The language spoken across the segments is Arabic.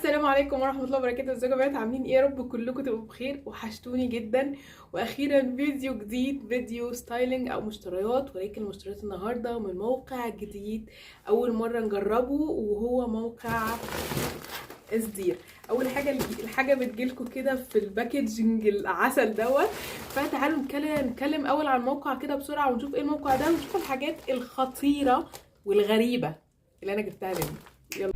السلام عليكم ورحمة الله وبركاته. ازيكم يا بنات؟ عاملين ايه؟ يا رب كلكم تبقوا بخير. وحشتوني جدا. واخيرا فيديو جديد، فيديو ستايلينج او مشتريات، ولكن مشتريات النهارده من موقع جديد اول مرة نجربه، وهو موقع اسدير. اول حاجة الحاجة بتجيلكوا كده في الباكجنج العسل دوت. فتعالوا نتكلم اول عن الموقع كده بسرعة، ونشوف ايه الموقع ده، ونشوف الحاجات الخطيرة والغريبة اللي انا جبتها منه. يلا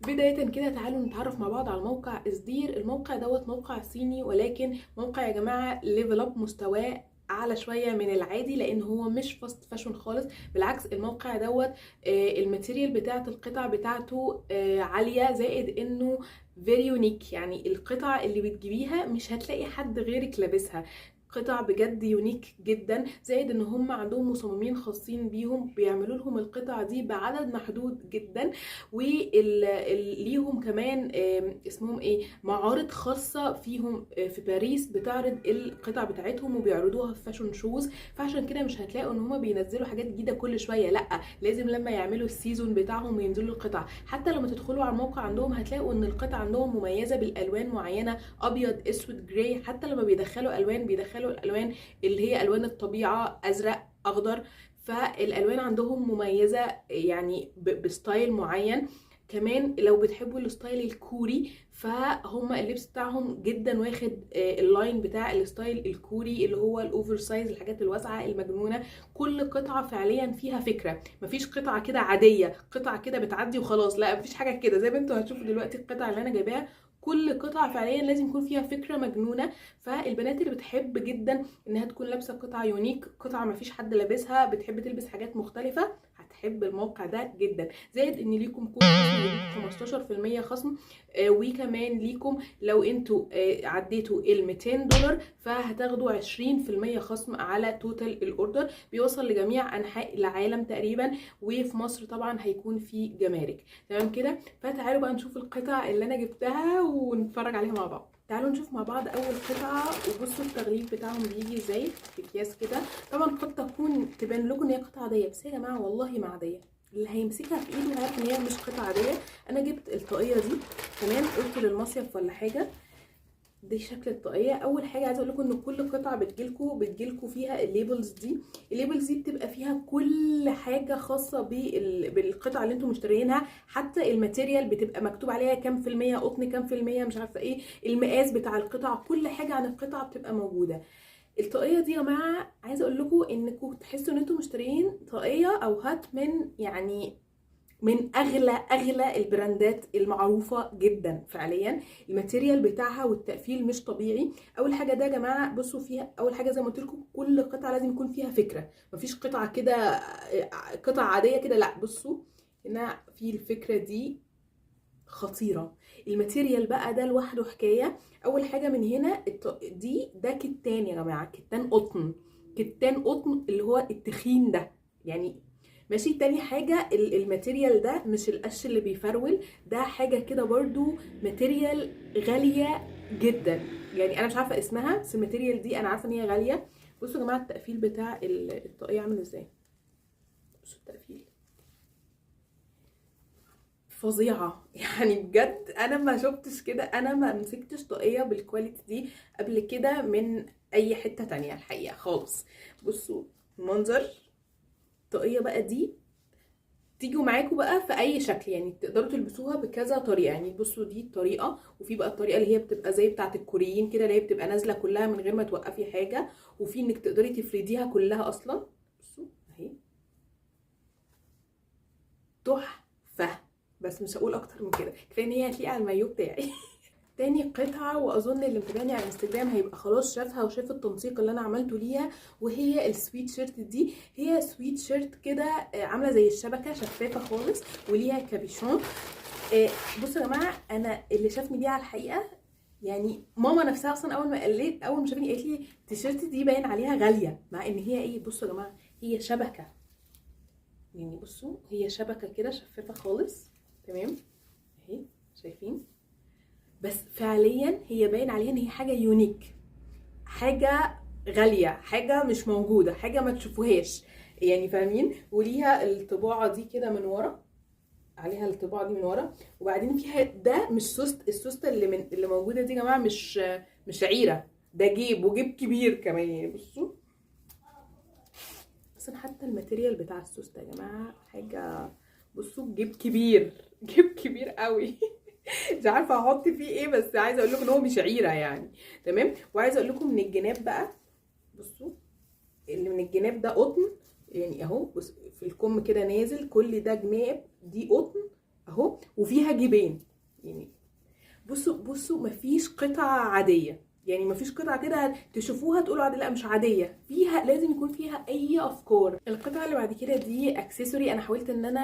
بداية كده تعالوا نتعرف مع بعض على موقع اسدير. الموقع دوت موقع صيني، ولكن موقع يا جماعة ليفل اب، مستواه اعلى شويه من العادي، لان هو مش فاست فاشون خالص. بالعكس الموقع دوت الماتيريال بتاعه القطع بتاعته عاليه، زائد انه فيري يونيك. يعني القطع اللي بتجيبيها مش هتلاقي حد غيرك لابسها. قطع بجد يونيك جدا، زائد ان هم عندهم مصممين خاصين بيهم بيعملوا لهم القطع دي بعدد محدود جدا. وليهم كمان اسمهم ايه، معارض خاصه فيهم في باريس بتعرض القطع بتاعتهم وبيعرضوها في فاشون شوز. فعشان كده مش هتلاقوا ان هما بينزلوا حاجات جديده كل شويه، لا، لازم لما يعملوا السيزون بتاعهم وينزلوا القطع. حتى لما تدخلوا على الموقع عندهم هتلاقوا ان القطع عندهم مميزه بالالوان معينه، ابيض اسود جراي. حتى لما بيدخلوا الوان بيدخلوا الالوان اللي هي الوان الطبيعه، ازرق اخضر. فالالوان عندهم مميزه يعني بستايل معين. كمان لو بتحبوا الستايل الكوري، فهم اللبس بتاعهم جدا واخد اللاين بتاع الستايل الكوري، اللي هو الاوفر سايز، الحاجات الواسعه المجنونه. كل قطعه فعليا فيها فكره، مفيش قطعه كده عاديه، قطعه كده بتعدي وخلاص، لا، مفيش حاجه كده. زي ما انتوا هتشوفوا دلوقتي القطعه اللي انا جايباها، كل قطعه فعليا لازم يكون فيها فكره مجنونه. فالبنات اللي بتحب جدا انها تكون لابسه قطعه يونيك، قطعه مفيش حد لابسها، بتحب تلبس حاجات مختلفه، هتحب الموقع ده جدا. زائد ان ليكم كود خصم 15% خصم. وكمان ليكم لو انتوا عديتوا ال $200 فهتاخدوا 20% خصم على توتال الاوردر. بيوصل لجميع انحاء العالم تقريبا، وفي مصر طبعا هيكون في جمارك. تمام كده؟ فتعالوا بقى نشوف القطع اللي انا جبتها ونتفرج عليها مع بعض. تعالوا نشوف مع بعض اول قطعه، وبصوا التغليف بتاعهم بيجي ازاي في اكياس كده. طبعا قد تكون تبان لكم ان هي قطعه عاديه، بس يا جماعه والله ما عاديه. اللي هيمسكها في ايده هيعرف ان هي مش قطعه عاديه. انا جبت الطاقيه دي كمان، قلت للمصيف ولا حاجه. دي شكل الطاقيه. اول حاجه عايزه اقول لكم ان كل قطعه بتجيلكوا فيها الليبلز دي. الليبلز دي بتبقى فيها كل حاجه خاصه بالقطعه اللي انتم مشتريينها. حتى الماتيريال بتبقى مكتوب عليها كام في الميه قطن، كام في الميه مش عارفه ايه، المقاس بتاع القطعه، كل حاجه عن القطعه بتبقى موجوده. الطاقيه دي يا جماعه عايزه اقول لكم انكم تحسوا ان انتم مشتريين طاقيه او هات من، يعني من اغلى البراندات المعروفه جدا فعليا. الماتيريال بتاعها والتقفيل مش طبيعي. اول حاجه ده يا جماعه بصوا فيها، اول حاجه زي ما قلت لكم كل قطعه لازم يكون فيها فكره، مفيش قطعه كده قطعه عاديه كده، لا، بصوا هنا في الفكره دي خطيره. الماتيريال بقى ده لوحده حكايه. اول حاجه من هنا ده كتان يا جماعه، كتان قطن، كتان قطن اللي هو التخين ده يعني. ماشي. تاني حاجة الماتيريال ده مش القش اللي بيفرول، ده حاجة كده برضو ماتيريال غالية جدا. يعني انا مش عارفة اسمها، بس الماتيريال دي انا عارفة ان هي غالية. بصوا يا جماعة التقفيل بتاع الطاقية عامل ازاي. بصوا التقفيل فظيعة يعني بجد. انا ما شفتش كده، انا ما مسكتش طاقية بالكواليتي دي قبل كده من اي حتة تانية الحقيقة خالص. بصوا المنظر. الطاقية بقى دي تيجوا معاكم بقى في اي شكل، يعني تقدروا تلبسوها بكذا طريقه. يعني بصوا دي الطريقه، وفي بقى الطريقه اللي هي بتبقى زي بتاعه الكوريين كده، اللي هي بتبقى نازله كلها من غير ما توقفي حاجه، وفي انك تقدري تفرديها كلها اصلا. بصوا اهي تحفه. بس مش هقول اكتر من كده، كفايه ان هي هتليق على المايو بتاعي. تاني قطعة، واظن اللي متابعني على الانستجرام هيبقى خلاص شافها وشاف التنسيق اللي انا عملته ليها، وهي السويت شيرت دي. هي سويت شيرت كده عاملة زي الشبكة، شفافة خالص وليها كابيشون. بصوا يا جماعة، انا اللي شافني بيها على الحقيقة يعني ماما نفسها اصلا اول ما شافني قالت لي التيشيرت دي باين عليها غالية، مع ان هي ايه، بصوا يا جماعة هي شبكة. يعني بصوا هي شبكة كده شفافة خالص. تمام اهي شايفين. بس فعليا هي باين عليها ان هي حاجه يونيك، حاجه غاليه، حاجه مش موجوده، حاجه ما تشوفوهاش يعني، فاهمين. وليها الطباعه دي كده من ورا عليها الطباعه دي من ورا. وبعدين فيها ده مش السوسته اللي موجوده دي يا جماعه مش عيره، ده جيب، وجيب كبير كمان يعني. بصوا اصلا حتى الماتيريال بتاع السوسته يا جماعه حاجه. بصوا جيب كبير جيب كبير قوي. مش عارفه احط فيه ايه، بس عايزه اقول لكم ان هو مش عيره يعني. تمام. وعايزه اقول لكم من الجناب بقى، بصوا اللي من الجناب ده قطن يعني اهو. بص في الكم كده نازل، كل ده جناب، دي قطن اهو، وفيها جيبين يعني. بصوا مفيش قطعه عاديه يعني، مفيش قطعه كده تشوفوها تقولوا عاديه، لا مش عاديه، فيها لازم يكون فيها اي افكار. القطعه اللي بعد كده دي اكسسوري. انا حاولت ان انا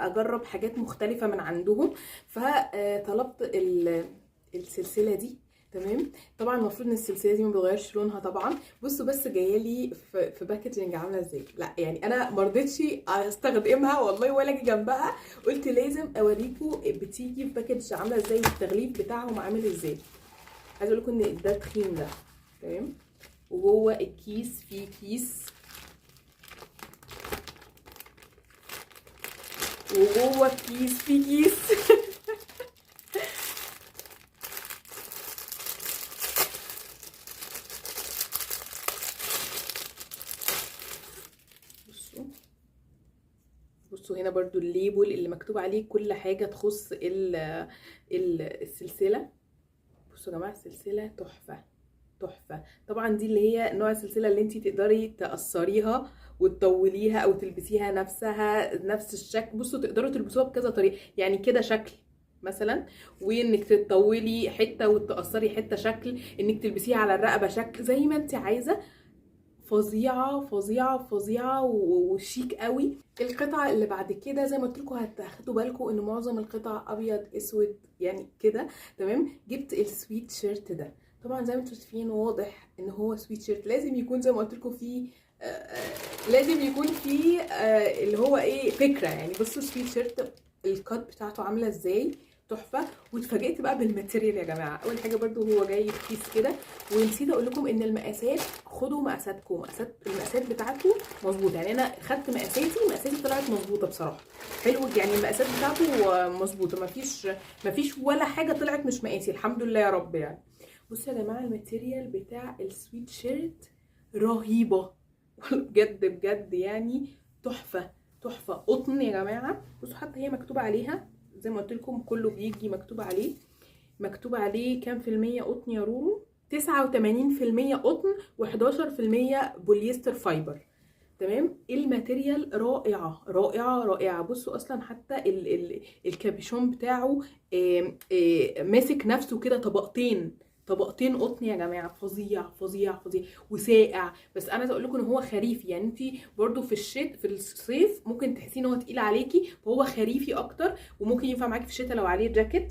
اجرب حاجات مختلفه من عندهم، فطلبت السلسله دي. تمام. طبعا المفروض ان السلسله دي ما بتغيرش لونها طبعا. بصوا بس جايه لي في باكجنج عامله ازاي. لا يعني انا ما رضيتش استخدمها والله ولا اجي جنبها، قلت لازم اوريكم بتيجي في باكج عامله ازاي، والتغليف بتاعهم عامل ازاي. عايزه اقول لكم ان ده تخين ده. تمام. وجوه الكيس فيه كيس، وجوه الكيس فيه كيس. بصوا هنا برضو الليبل اللي مكتوب عليه كل حاجة تخص السلسلة. بصوا يا جماعة السلسلة تحفة تحفة. طبعا دي اللي هي نوع السلسلة اللي انتي تقدري تقصريها وتطوليها او تلبسيها نفسها نفس الشكل. بصوا تقدروا تلبسوها بكذا طريقة يعني، كده شكل مثلا، وانك تطولي حتة وتقصري حتة شكل، انك تلبسيها على الرقبة شكل، زي ما انتي عايزة. فظيعه فظيعه فظيعه وشيك قوي. القطعه اللي بعد كده زي ما قلت لكم هتاخدوا بالكم ان معظم القطع ابيض اسود يعني كده. تمام. جبت السويت شيرت ده. طبعا زي ما انتم شايفين واضح ان هو سويت شيرت، لازم يكون زي ما قلت لكم فيه لازم يكون فيه اللي هو ايه فكره يعني. بصوا السويت شيرت الكات بتاعته عامله ازاي، تحفه. واتفاجئت بقى بالماتيريال يا جماعه. اول حاجه برده هو جاي في كيس كده، ونسيت اقول لكم ان المقاسات، خدوا مقاساتكم، المقاسات بتاعته مظبوطه يعني. انا خدت مقاساتي طلعت مظبوطه بصراحه. حلو يعني المقاسات بتاعته مظبوطه، مفيش ولا حاجه طلعت مش مقاسي، الحمد لله يا رب يعني. بصوا يا جماعه الماتيريال بتاع السويت شيرت رهيبه. بجد بجد يعني تحفه تحفه. قطن يا جماعه. بصوا حتى هي مكتوبه عليها زي ما قلت لكم، كله بيجي مكتوب عليه كام في المية قطن يا رورو. 89% قطن و11% بوليستر فايبر. تمام. الماتيريال رائعه رائعه رائعه. بصوا اصلا حتى الكابيشون بتاعه ماسك نفسه كده طبقتين قطن يا جماعه. فظيع فظيع فظيع وساقع. بس انا عايزه اقول لكم ان هو خريفي يعني، انت برده في الصيف ممكن تحسي ان هو تقيل عليكي، فهو خريفي اكتر وممكن ينفع معاكي في الشتاء لو عليه جاكيت.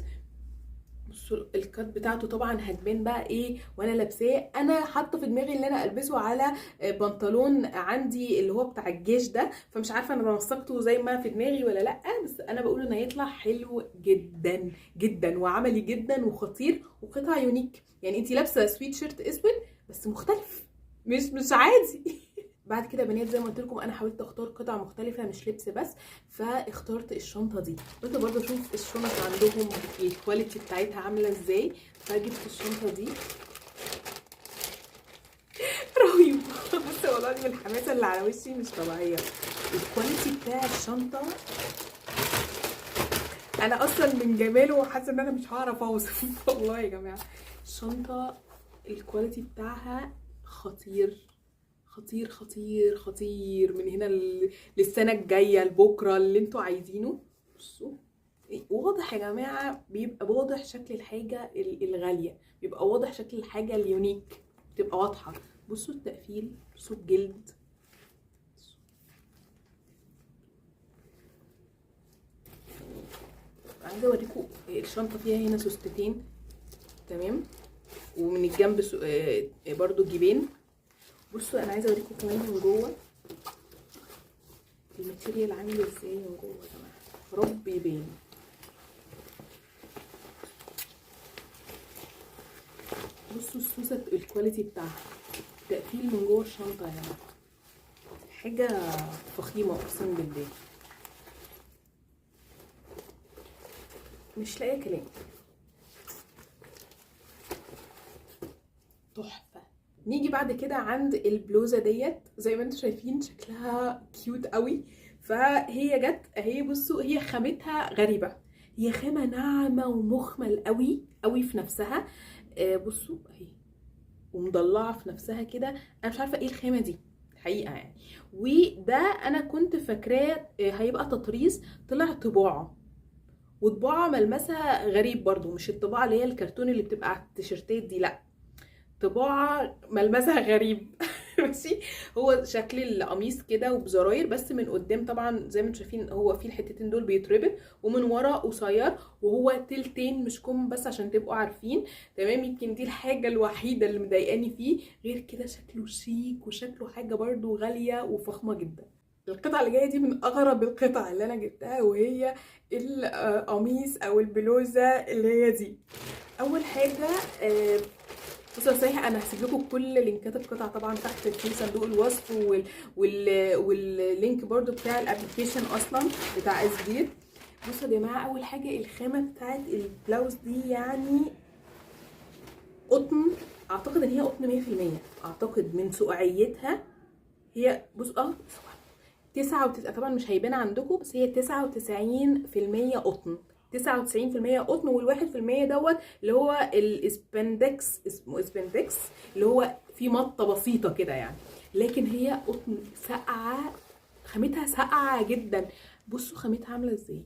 بصوا الكات بتاعته طبعا هتبان بقى ايه وانا لابساه. انا حاطه في دماغي ان انا البسه على بنطلون عندي اللي هو بتاع الجيش ده، فمش عارفه انا نسقته زي ما في دماغي ولا لا، بس انا بقول انه هيطلع حلو جدا جدا وعملي جدا وخطير وقطع يونيك يعني. انتي لابسه سويت شيرت اسود بس مختلف، مش عادي. بعد كده يا بنات زي ما قلت لكم انا حاولت اختار قطع مختلفه مش لبس بس، فاخترت الشنطه دي. قلت برضه اشوف الشنط عندهم الكواليتي بتاعتها عامله ازاي، فجبت الشنطه دي. رهيب. بصوا والله من الحماسه اللي على وشي مش طبيعيه. الكواليتي بتاع الشنطه انا اصلا من جماله حاسه ان انا مش هعرف اوصف. والله يا جماعه الشنطه الكواليتي بتاعها خطير خطير خطير خطير. من هنا للسنه الجايه لبكره اللي انتوا عايزينه. بصوا واضح يا جماعه، بيبقى واضح شكل الحاجه الغاليه، بيبقى واضح شكل الحاجه اليونيك، بتبقى واضحه. بصوا التقفيل، بصوا الجلد. عايزه اوريكم الشنطه فيها هنا سوستتين. تمام. ومن الجنب برضو جيبين. بصوا انا عايزه اوريكم كمان من جوه الماتيريال عامل ازاي من جوه يا جماعه، رب يبان. بصوا السوسه الكواليتي بتاعها، تقفيل من جوه الشنطه يا جماعه، حاجه فخيمه اقسم بالله. مش لاقيه كلام، تحفه. نيجي بعد كده عند البلوزه ديت، زي ما انتم شايفين شكلها كيوت قوي. فهي جت اهي، بصوا هي خامتها غريبه، هي خامه ناعمه ومخمل قوي قوي في نفسها. بصوا اهي، ومضلعه في نفسها كده. انا مش عارفه ايه الخامه دي الحقيقه يعني. وده انا كنت فاكراه هيبقى تطريز، طلع طباعه، وطباعه ملمسها غريب برضو، مش الطباعه اللي هي الكرتون اللي بتبقى على التيشيرتات دي، لا، طباعه ملمسها غريب. ماشي. هو شكل القميص كده وبزراير، بس من قدام طبعا زي ما انتم شايفين هو في الحتتين دول بيتربط، ومن ورا قصير، وهو تلتين مش كم، بس عشان تبقوا عارفين. تمام. يمكن دي الحاجه الوحيده اللي مضايقاني فيه، غير كده شكله شيك، وشكله حاجه برضو غاليه وفخمه جدا. القطعه اللي جايه دي من اغرب القطع اللي انا جبتها، وهي القميص او البلوزه اللي هي دي. اول حاجه بصوا صحيح، انا هسيب لكم كل لينكات القطع طبعا تحت في صندوق الوصف، واللينك برضو بتاع الابلكيشن اصلا بتاع اسبير. بصوا يا جماعه، اول حاجه الخامه بتاعت البلاوز دي يعني قطن، اعتقد ان هي قطن 100%، اعتقد من سقعيتها. هي بصوا 99 طبعا مش هيبان عندكم، بس هي 99% قطن، 99% قطن، وال1% دوت اللي هو الاسبندكس، اسمه اسبندكس، اللي هو فيه مطه بسيطه كده يعني. لكن هي قطن ساقعه، خامتها ساقعه جدا. بصوا خامتها عامله ازاي،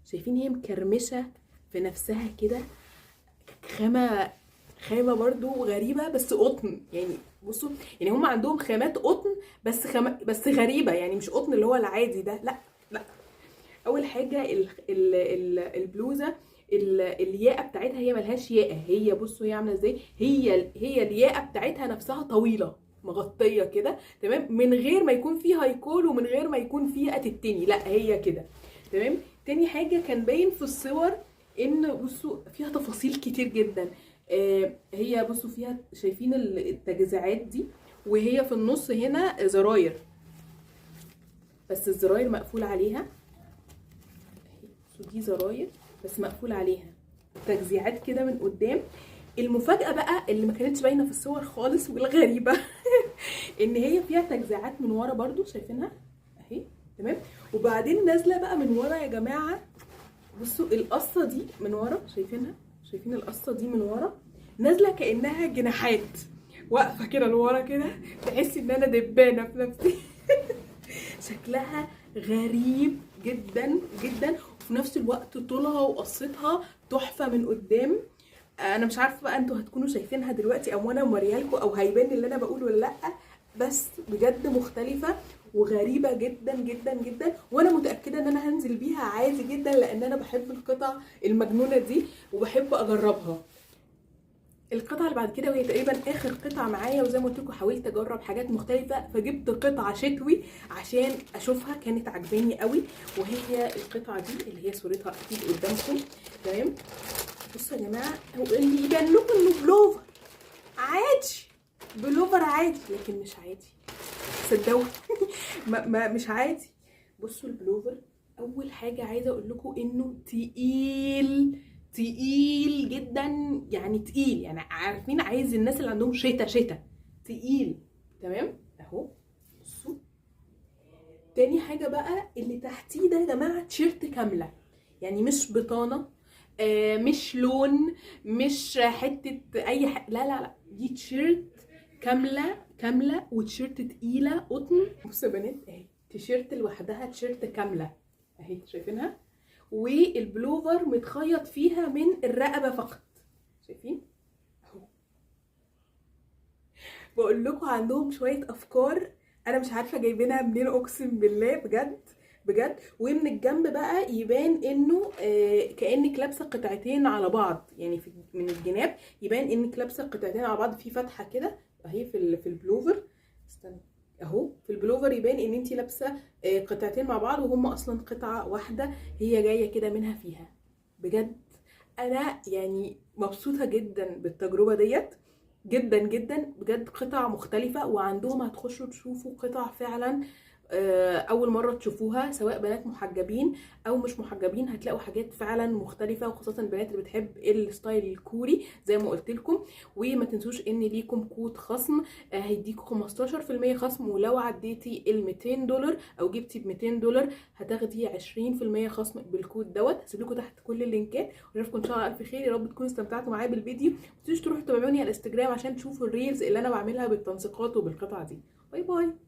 شايفين هي مكرمشه في نفسها كده. خامه برضو غريبه، بس قطن يعني. بصوا يعني هم عندهم خامات قطن، بس غريبه يعني، مش قطن اللي هو العادي ده، لا لا. اول حاجه البلوزه الياقه بتاعتها هي ملهاش ياقه، هي بصوا هي عامله ازاي، هي الياقه بتاعتها نفسها طويله مغطيه كده، تمام، من غير ما يكون فيها هايكول، ومن غير ما يكون فيها تتني، لا هي كده تمام. تاني حاجه كان باين في الصور ان بصوا فيها تفاصيل كتير جدا. هي بصوا فيها، شايفين التجزيعات دي، وهي في النص هنا زراير، بس الزراير مقفول عليها. دي زراير بس مقفول عليها، تجزيعات كده من قدام. المفاجأة بقى اللي ما كانتش باينة في الصور خالص والغريبة ان هي فيها تجزيعات من ورا برضو، شايفينها اهي تمام. وبعدين نازلة بقى من ورا يا جماعة، بصوا القصة دي من ورا، شايفينها، شايفين القصة دي من ورا نازلة كأنها جناحات واقفة كده لورا كده، تحسي ان انا دبانة في نفسي. شكلها غريب جدا جدا، وفي نفس الوقت طولها وقصتها تحفه من قدام. انا مش عارفه بقى انتوا هتكونوا شايفينها دلوقتي او انا موريها لكم، او هيبان اللي انا بقوله ولا لا، بس بجد مختلفه وغريبه جدا جدا جدا. وانا متاكده ان انا هنزل بيها عادي جدا، لان انا بحب القطع المجنونه دي وبحب اجربها. القطعه اللي بعد كده، وهي تقريبا اخر قطعه معايا، وزي ما قلت لكم حاولت اجرب حاجات مختلفه، فجبت قطعه شتوي عشان اشوفها، كانت عجباني قوي. وهي القطعه دي اللي هي صورتها اكيد قدامكم تمام. بصوا يا جماعه، هو اللي يبان لكم انه بلوفر عادي، بلوفر عادي، لكن مش عادي صدقوا. مش عادي. بصوا البلوفر، اول حاجه عايزه اقول لكم انه تقيل، تقيل جدا يعني، تقيل يعني، عارفين عايز الناس اللي عندهم شتا تقيل تمام اهو. بصوا تاني حاجه بقى اللي تحتيه ده يا جماعه، تيشيرت كامله يعني، مش بطانه، مش لون، مش حته اي حاجه، لا لا لا، دي تيشيرت كامله وتيشيرت تقيله قطن. بصوا يا بنات اهي، تيشيرت لوحدها، تيشيرت كامله اهي شايفينها، والبلوفر متخيط فيها من الرقبه فقط، شايفين اهو. بقول لكم عندهم شويه افكار انا مش عارفه جايبينها منين، اقسم بالله بجد بجد. ومن الجنب بقى يبان انه كانك لابسه قطعتين على بعض يعني، من الجناب يبان انك لابسه قطعتين على بعض، في فتحه كده اهي في البلوفر، استنى اهو، في البلوفر يبان ان انت لابسه قطعتين مع بعض، وهم اصلا قطعه واحده هي جايه كده منها فيها. بجد انا يعني مبسوطه جدا بالتجربه ديت، جدا جدا بجد. قطع مختلفه، وعندهم هتخشوا تشوفوا قطع فعلا اول مره تشوفوها، سواء بنات محجبين او مش محجبين هتلاقوا حاجات فعلا مختلفه، وخاصه البنات اللي بتحب الستايل الكوري زي ما قلت لكم. وما تنسوش ان ليكم كود خصم هيديكوا 15% خصم، ولو عديتي ال $200 او جبتي ب $200 هتاخدي 20% خصم بالكود دوت. هسيب لكم تحت كل اللينكات، ونشوفكم ان شاء الله الف خير. يا رب تكونوا استمتعتوا معايا بالفيديو. ما تنسوش تروحوا تتابعوني على الانستجرام عشان تشوفوا الريلز اللي انا بعملها بالتنسيقات وبالقطع دي. باي باي.